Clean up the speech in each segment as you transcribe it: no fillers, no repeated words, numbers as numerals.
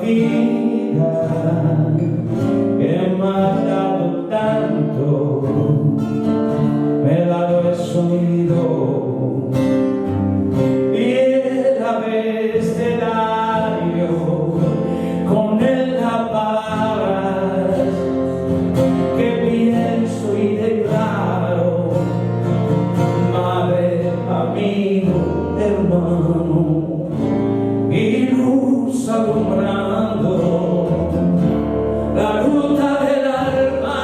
vida que me ha dado tanto, me ha dado el sonido y el abecedario, con él apagas que pienso y declaro, madre, amigo, hermano, y luz alumbrando la ruta del alma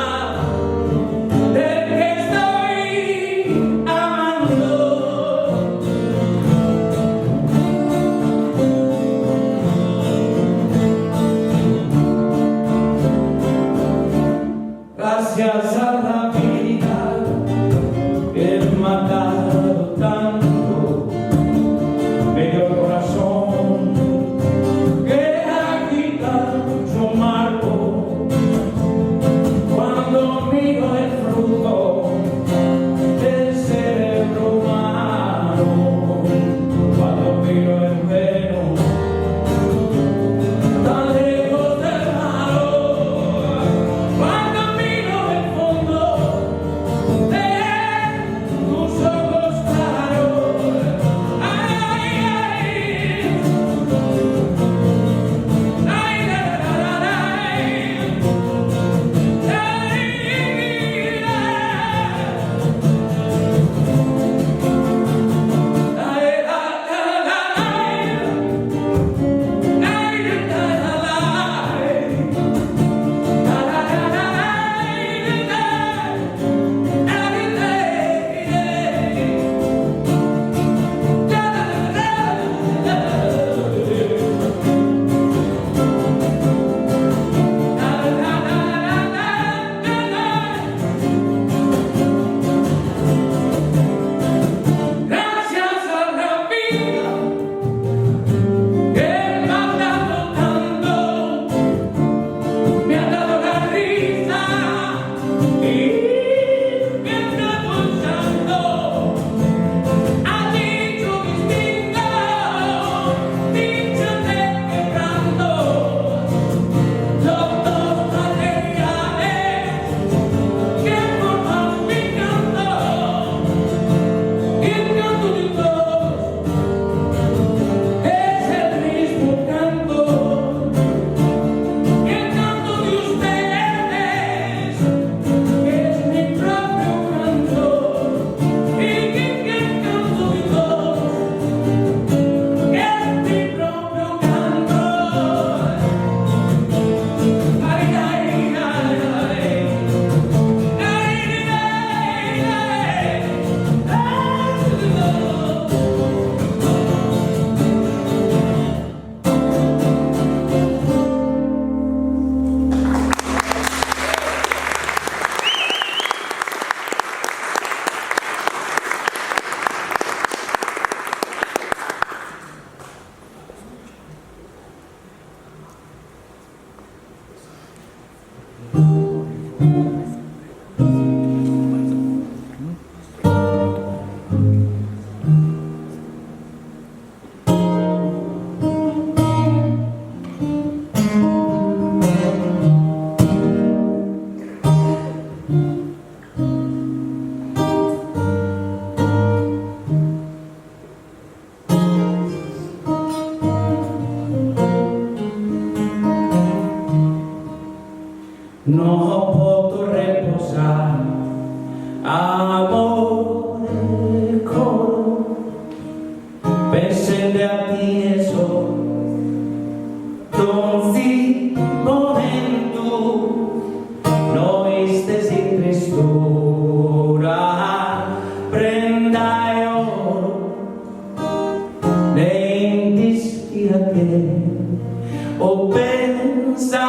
del que estoy amando. Gracias a la vida que me ha dado tanto, me dio el corazón que agita su marco. Cuando miro el fruto del cerebro humano, cuando miro el pelo tan lejos del malo, cuando miro el fondo de tus ojos claros, ay, no puedo reposar, amor del coro, pensé a ti eso, un momento, no estés en Cristo, prenda de oro, nem desfia que o pensamento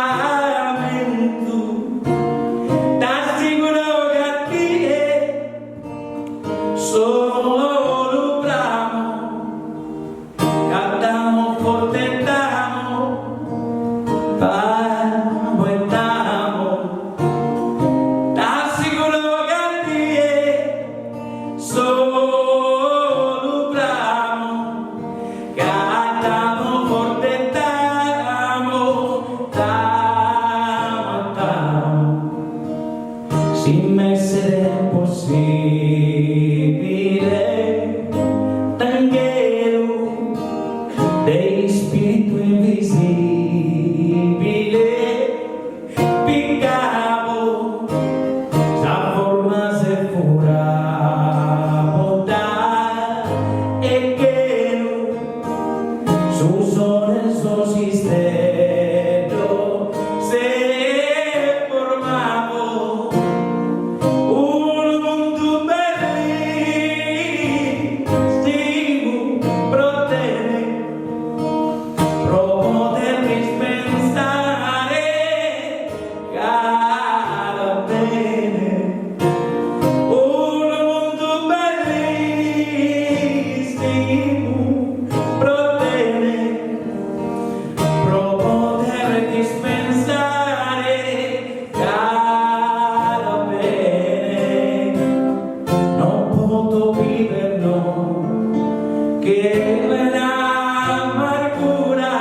che nell'amargura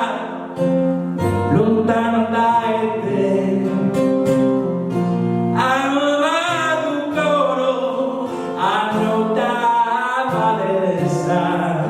lontano dai te amato coro hanno da valesa.